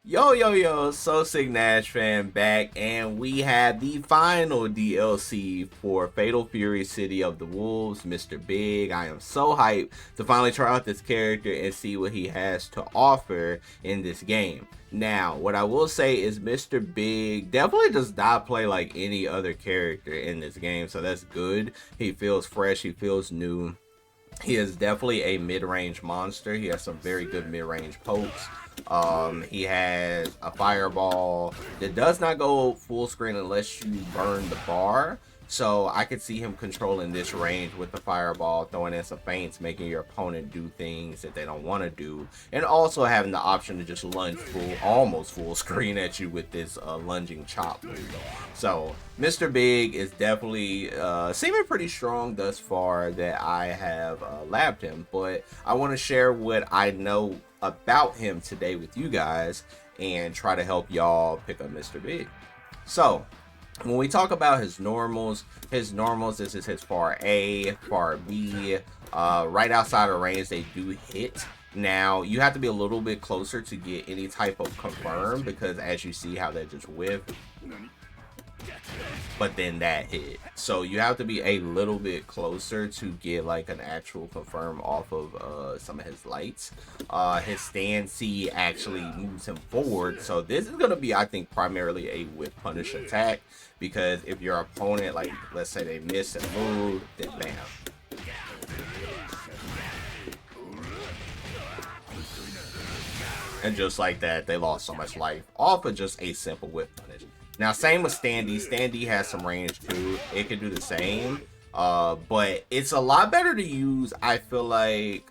Yo, so Sig Nash fan back, and we have the final DLC for Fatal Fury City of the Wolves, Mr. Big. I am so hyped to finally try out this character and see what he has to offer in this game. Now, what I will say is Mr. Big definitely does not play like any other character in this game, so that's good. He feels fresh, he feels new. He is definitely a mid-range monster. He has some very good mid-range pokes. He has a fireball that does not go full screen unless you burn the bar. So I could see him controlling this range with the fireball, throwing in some feints, making your opponent do things that they don't want to do, and also having the option to just lunge almost full screen at you with this lunging chop move. So Mr. Big is definitely seeming pretty strong thus far that I have labbed him, but I want to share what I know about him today with you guys and try to help y'all pick up Mr. Big. So when we talk about his normals, this is his far A, far B, right outside of range they do hit. Now you have to be a little bit closer to get any type of confirm, because as you see how that just whiffed, but then that hit. So you have to be a little bit closer to get like an actual confirm off of some of his lights. His stand C actually moves him forward. So this is going to be, I think, primarily a whip punish attack, because if your opponent, like let's say they miss and move, then bam. And just like that, they lost so much life off of just a simple whip punish. Now, same with Standy. Standy has some range too. It can do the same. But it's a lot better to use, I feel like,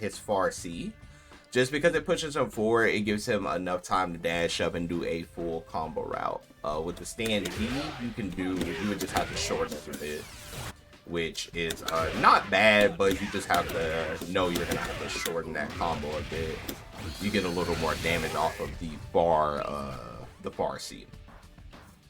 his far C. Just because it pushes him forward, it gives him enough time to dash up and do a full combo route. With the Stand D, you would just have to shorten it a bit, which is not bad, but you just have to know you're gonna have to shorten that combo a bit. You get a little more damage off of the far C.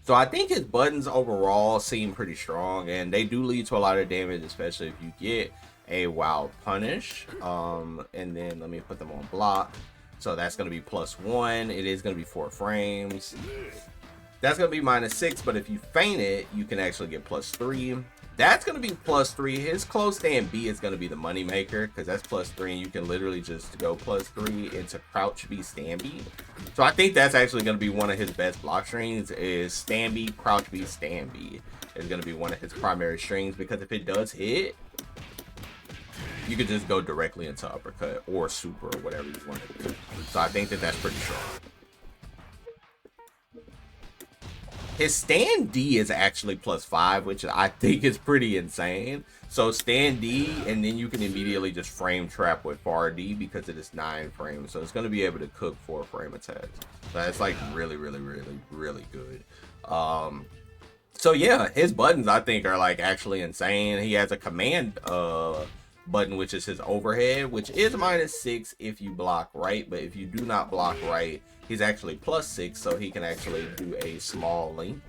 So I think his buttons overall seem pretty strong, and they do lead to a lot of damage, especially if you get a wild punish. And then let me put them on block. So that's going to be +1. It is going to be 4 frames. That's going to be -6, but if you feint it, you can actually get +3. That's going to be +3. His close stand B is going to be the money maker, because that's +3, and you can literally just go +3 into crouch B, stand B. So I think that's actually going to be one of his best block strings, is stand B, crouch B, stand B is going to be one of his primary strings, because if it does hit, you could just go directly into uppercut or super or whatever you want to do. So I think that that's pretty strong. His stand D is actually +5, which I think is pretty insane. So stand D, and then you can immediately just frame trap with far D because it is 9 frames. So it's going to be able to cook 4 frame attacks. So that's like really good. So yeah, his buttons I think are like actually insane. He has a command button, which is his overhead, which is -6 if you block right, but if you do not block right, he's actually +6, so he can actually do a small link.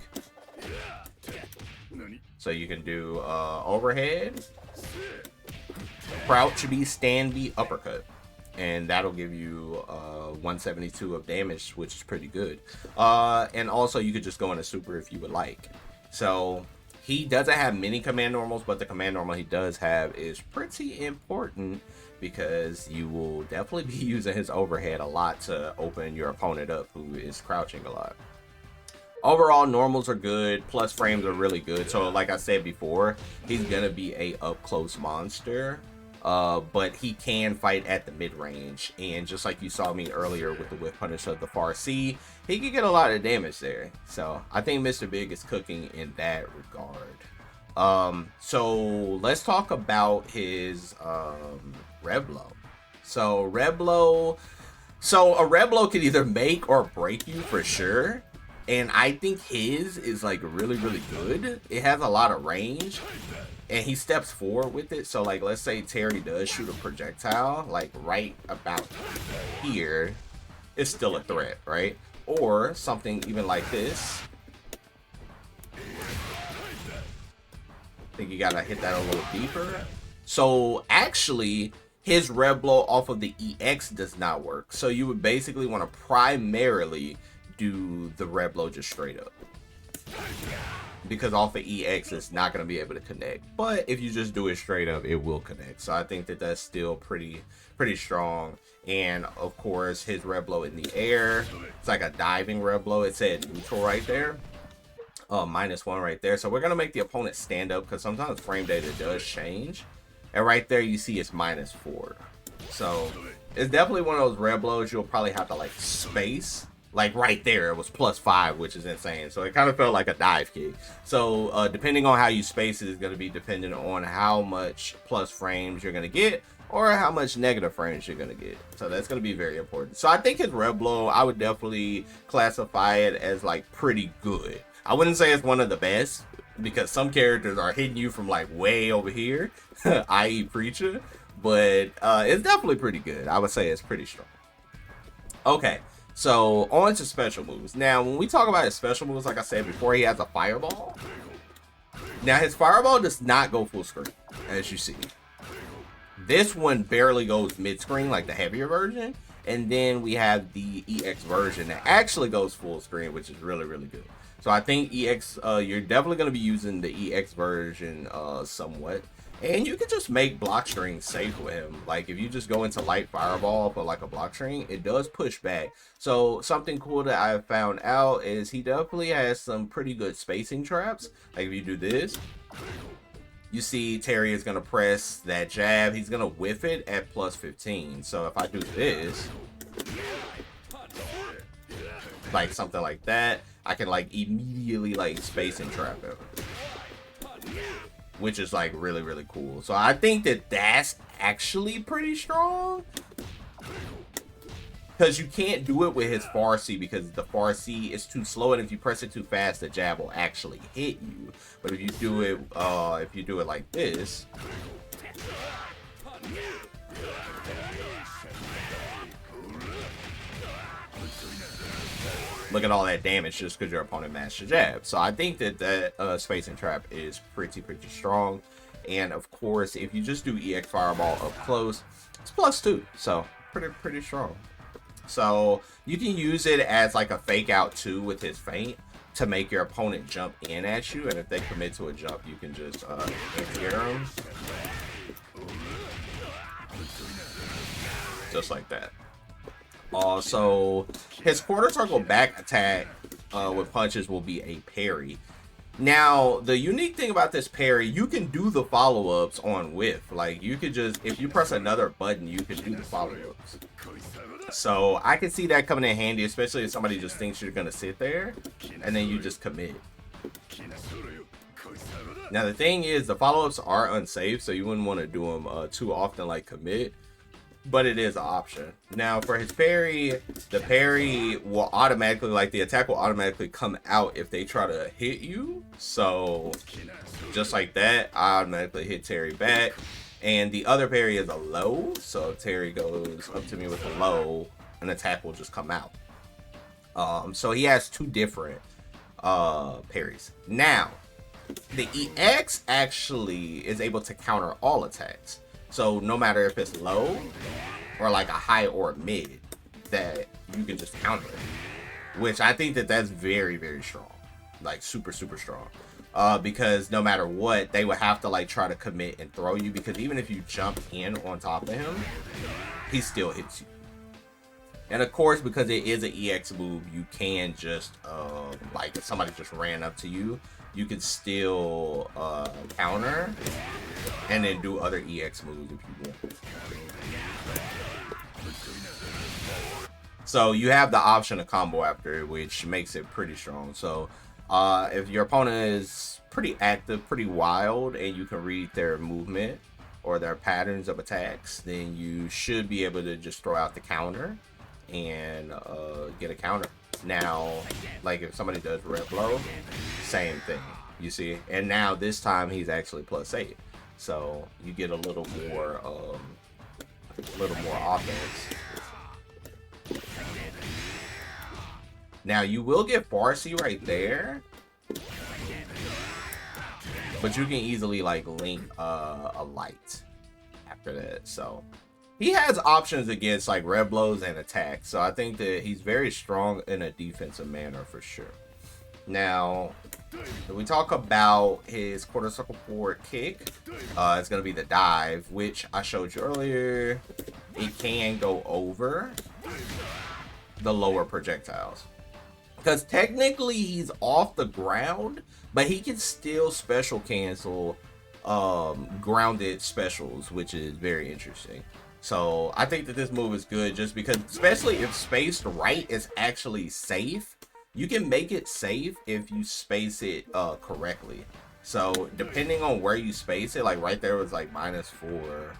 So you can do overhead, crouch B, stand B, uppercut, and that'll give you 172 of damage, which is pretty good. And also you could just go into super if you would like. So he doesn't have many command normals, but the command normal he does have is pretty important, because you will definitely be using his overhead a lot to open your opponent up who is crouching a lot. Overall, normals are good, plus frames are really good. So like I said before, he's gonna be a up close monster, but he can fight at the mid range, and just like you saw me earlier with the whip punish of the far C, he can get a lot of damage there. So I think Mr. Big is cooking in that regard. So let's talk about his Reblo. So a Reblo can either make or break you for sure, and I think his is like really good. It has a lot of range, and he steps forward with it. So like, let's say Terry does shoot a projectile like right about here, it's still a threat, right? Or something even like this. I think you gotta hit that a little deeper. So actually, his red blow off of the EX does not work. So you would basically want to primarily do the red blow just straight up, because off of EX it's not going to be able to connect. But if you just do it straight up, it will connect. So I think that that's still pretty strong. And of course, his red blow in the air, it's like a diving red blow. It said neutral right there. -1 right there. So we're going to make the opponent stand up, because sometimes frame data does change. And right there you see it's -4. So it's definitely one of those red blows you'll probably have to like space. Like right there it was +5, which is insane. So it kind of felt like a dive kick. So depending on how you space it is going to be dependent on how much plus frames you're going to get, or how much negative frames you're going to get. So that's going to be very important. So I think his red blow, I would definitely classify it as like pretty good. I wouldn't say it's one of the best, because some characters are hitting you from like way over here, i.e. Preacher, but it's definitely pretty good. I would say it's pretty strong. Okay, so on to special moves. Now, when we talk about his special moves, like I said before, he has a fireball. Now, his fireball does not go full screen, as you see. This one barely goes mid-screen, like the heavier version. And then we have the EX version that actually goes full screen, which is really, really good. So I think EX, you're definitely going to be using the EX version somewhat. And you can just make block string safe with him. Like if you just go into light fireball for like a block string, it does push back. So something cool that I found out is he definitely has some pretty good spacing traps. Like if you do this, you see Terry is going to press that jab. He's going to whiff it at +15. So if I do this, like something like that, I can like immediately like space and trap him, which is like really, really cool. So I think that that's actually pretty strong, because you can't do it with his far C, because the far C is too slow, and if you press it too fast, the jab will actually hit you. But if you do it like this, look at all that damage just because your opponent matched the jab. So I think that that spacing trap is pretty strong. And of course, if you just do EX fireball up close, it's +2. So pretty strong. So you can use it as like a fake out too with his feint to make your opponent jump in at you. And if they commit to a jump, you can just anti-air them. Just like that. So his quarter circle back attack with punches will be a parry. Now, the unique thing about this parry, you can do the follow-ups on whiff. Like, you could just, if you press another button, you can do the follow-ups. So I can see that coming in handy, especially if somebody just thinks you're going to sit there, and then you just commit. Now, the thing is, the follow-ups are unsafe, so you wouldn't want to do them too often, like commit. But it is an option. Now for his parry, the parry will automatically, like the attack will automatically come out if they try to hit you. So just like that, I automatically hit Terry back. And the other parry is a low. So if Terry goes up to me with a low, an attack will just come out. So he has two different parries. Now, the EX actually is able to counter all attacks. So no matter if it's low or like a high or a mid, that you can just counter it. Which I think that that's very strong. Like super strong. Because no matter what, they would have to like try to commit and throw you, because even if you jump in on top of him, he still hits you. And of course, because it is an EX move, you can just like if somebody just ran up to you, you can still counter and then do other EX moves if you want. So you have the option to combo after it, which makes it pretty strong. So if your opponent is pretty active, pretty wild, and you can read their movement or their patterns of attacks, then you should be able to just throw out the counter and get a counter. Now, like if somebody does red blow, same thing, you see. And now this time he's actually +8, so you get a little more offense. Now you will get Farsi right there, but you can easily like link a light after that. So he has options against like red blows and attacks. So I think that he's very strong in a defensive manner for sure. Now, when we talk about his quarter circle forward kick, it's going to be the dive, which I showed you earlier. It can go over the lower projectiles. Because technically he's off the ground, but he can still special cancel grounded specials, which is very interesting. So I think that this move is good just because, especially if spaced right, is actually safe. You can make it safe if you space it correctly. So depending on where you space it, like right there was like -4.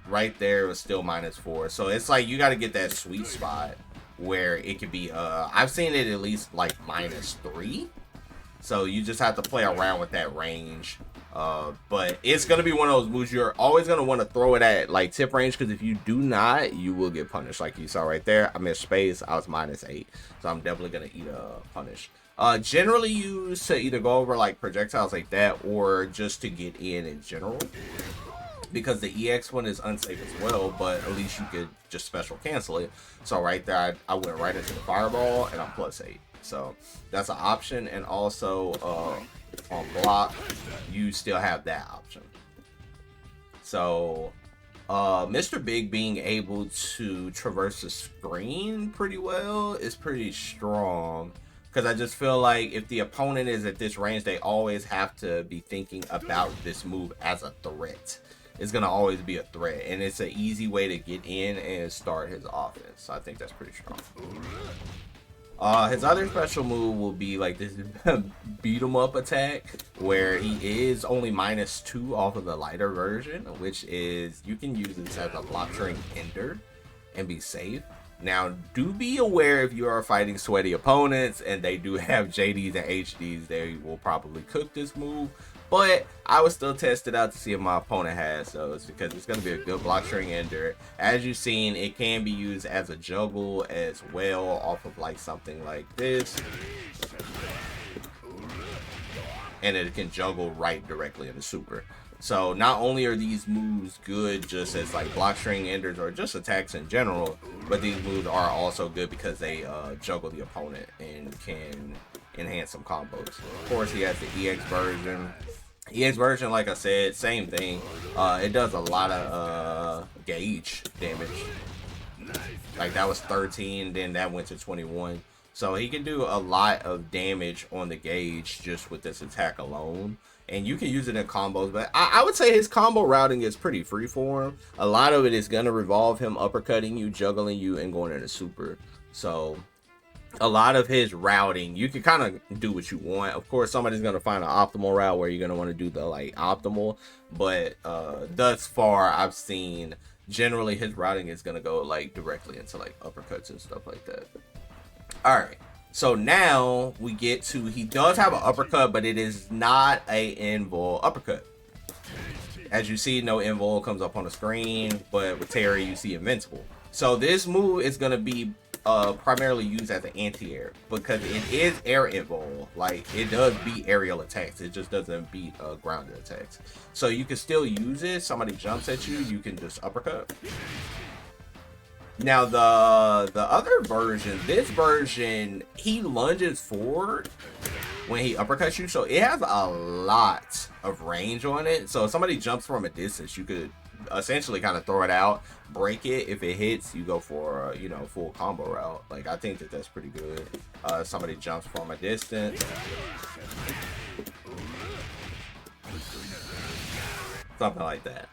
Right there was still -4. So it's like you got to get that sweet spot where it could be I've seen it at least like -3. So you just have to play around with that range. But it's gonna be one of those moves you're always gonna want to throw it at like tip range, because if you do not, you will get punished. Like you saw right there, I missed space, I was -8, so I'm definitely gonna eat a punish. Generally used to either go over like projectiles like that, or just to get in general, because the EX one is unsafe as well, but at least you could just special cancel it. So right there, I went right into the fireball and I'm +8. So that's an option. And also on block, you still have that option. So Mr. Big being able to traverse the screen pretty well is pretty strong, because I just feel like if the opponent is at this range, they always have to be thinking about this move as a threat. It's gonna always be a threat, and it's an easy way to get in and start his offense. So I think that's pretty strong. His other special move will be like this beat 'em up attack, where he is only -2 off of the lighter version, which is, you can use this as a block-string ender and be safe. Now, do be aware if you are fighting sweaty opponents and they do have JDs and HDs, they will probably cook this move. But I would still test it out to see if my opponent has those, because it's going to be a good block string ender. As you've seen, it can be used as a juggle as well off of like something like this. And it can juggle right directly into super. So not only are these moves good just as like block string enders or just attacks in general, but these moves are also good because they juggle the opponent and can enhance some combos. Of course, he has the EX version. EX version, like I said, same thing. It does a lot of gauge damage. Like that was 13, then that went to 21. So he can do a lot of damage on the gauge just with this attack alone. And you can use it in combos, but I would say his combo routing is pretty free for him. A lot of it is going to revolve him uppercutting you, juggling you, and going into super. So a lot of his routing, you can kind of do what you want. Of course, somebody's going to find an optimal route where you're going to want to do the like optimal. But thus far, I've seen generally his routing is going to go like directly into like uppercuts and stuff like that. All right. So now we get to, he does have an uppercut, but it is not a invul uppercut. As you see, no invul comes up on the screen, but with Terry, you see invincible. So this move is going to be primarily used as an anti-air, because it is air invul. Like, it does beat aerial attacks. It just doesn't beat grounded attacks. So you can still use it. Somebody jumps at you, you can just uppercut. Now the other version, this version, he lunges forward when he uppercuts you, so it has a lot of range on it. So if somebody jumps from a distance, you could essentially kind of throw it out, break it. If it hits, you go for you know, full combo route. Like, I think that that's pretty good. Somebody jumps from a distance, something like that.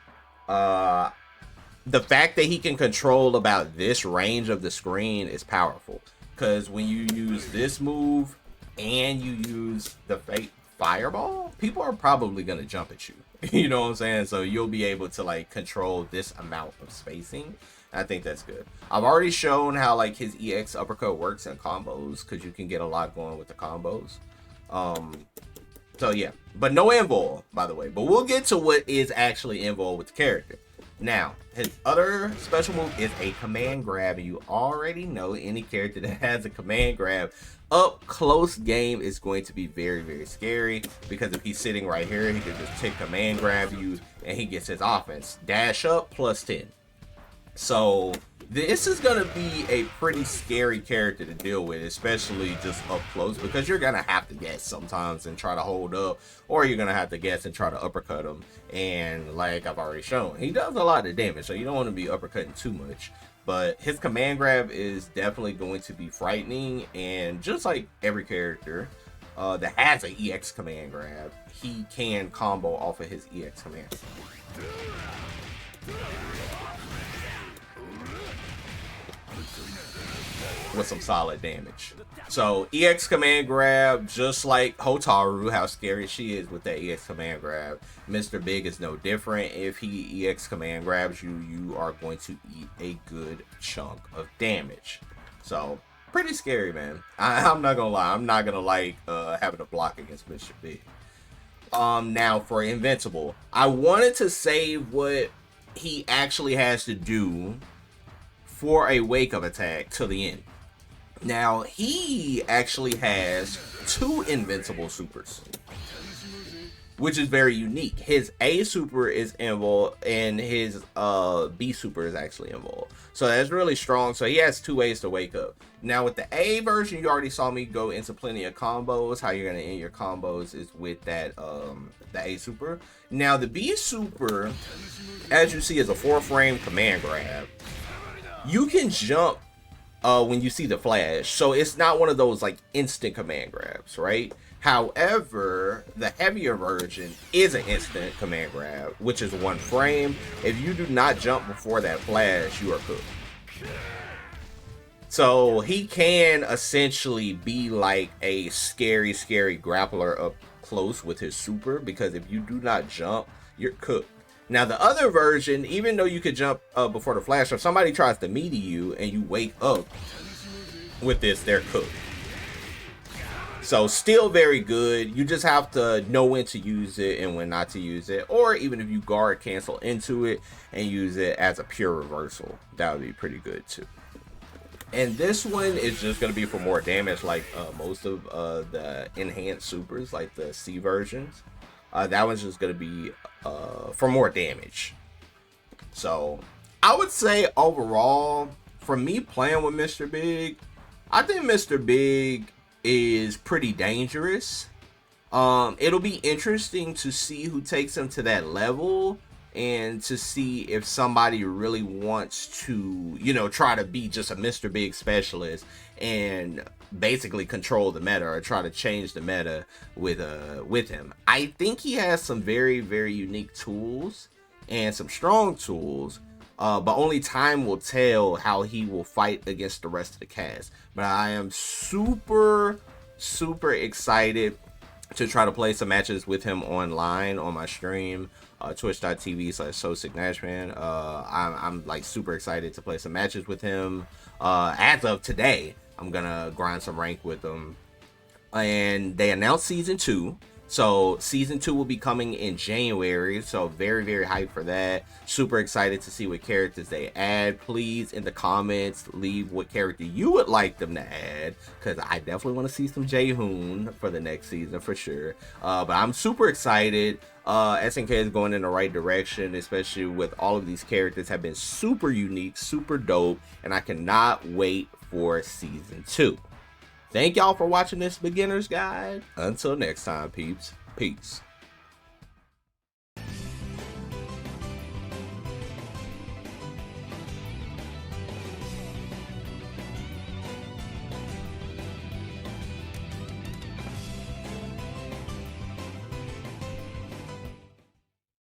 The fact that he can control about this range of the screen is powerful, because when you use this move and you use the fake fireball, people are probably going to jump at you. You know what I'm saying? So you'll be able to like control this amount of spacing. I think that's good. I've already shown how like his EX uppercut works in combos, because you can get a lot going with the combos. So yeah, but no invul, by the way. But we'll get to what is actually involved with the character. Now, his other special move is a command grab. You already know any character that has a command grab, up close game is going to be very, very scary, because if he's sitting right here, he can just take command grab you and he gets his offense. Dash up +10. So this is gonna be a pretty scary character to deal with, especially just up close, because you're gonna have to guess sometimes and try to hold up, or you're gonna have to guess and try to uppercut him. And like I've already shown, he does a lot of damage, so you don't want to be uppercutting too much. But his command grab is definitely going to be frightening, and just like every character that has an EX command grab, he can combo off of his EX command. With some solid damage. So EX command grab, just like Hotaru, how scary she is with that EX command grab, Mr. Big is no different. If he EX command grabs you, you are going to eat a good chunk of damage. So pretty scary, man. I'm not gonna lie, I'm not gonna like having to block against Mr. Big. Now for Invincible, I wanted to save what he actually has to do for a wake up attack till the end. Now, he actually has 2 invincible supers, which is very unique. His A super is involved, and his B super is actually involved. So that's really strong. So he has 2 ways to wake up. Now, with the A version, you already saw me go into plenty of combos. How you're going to end your combos is with that the A super. Now, the B super, as you see, is a 4-frame command grab. You can jump when you see the flash, so it's not one of those like instant command grabs, right? However, the heavier version is an instant command grab, which is 1 frame. If you do not jump before that flash, you are cooked. So he can essentially be like a scary grappler up close with his super, because if you do not jump, you're cooked. Now, the other version, even though you could jump before the flash, if somebody tries to melee you and you wake up with this, they're cooked. So still very good. You just have to know when to use it and when not to use it. Or even if you guard cancel into it and use it as a pure reversal, that would be pretty good too. And this one is just going to be for more damage, like most of the enhanced supers, like the C versions. That one's just going to be for more damage. So I would say overall, for me playing with Mr. Big, I think Mr. Big is pretty dangerous. It'll be interesting to see who takes him to that level, and to see if somebody really wants to, you know, try to be just a Mr. Big specialist and basically control the meta, or try to change the meta with him. I think he has some very unique tools and some strong tools, but only time will tell how he will fight against the rest of the cast. But I am super excited to try to play some matches with him online on my stream, twitch.tv/SoSickNashFan. I'm like super excited to play some matches with him. As of today, I'm gonna grind some rank with him. And they announced season 2. So season 2 will be coming in January. So very hyped for that. Super excited to see what characters they add. Please, in the comments, leave what character you would like them to add, because I definitely want to see some Jae-hoon for the next season for sure. But I'm super excited. SNK is going in the right direction, especially with all of these characters have been super unique, super dope, and I cannot wait for season 2. Thank y'all for watching this beginner's guide. Until next time, peeps. Peace.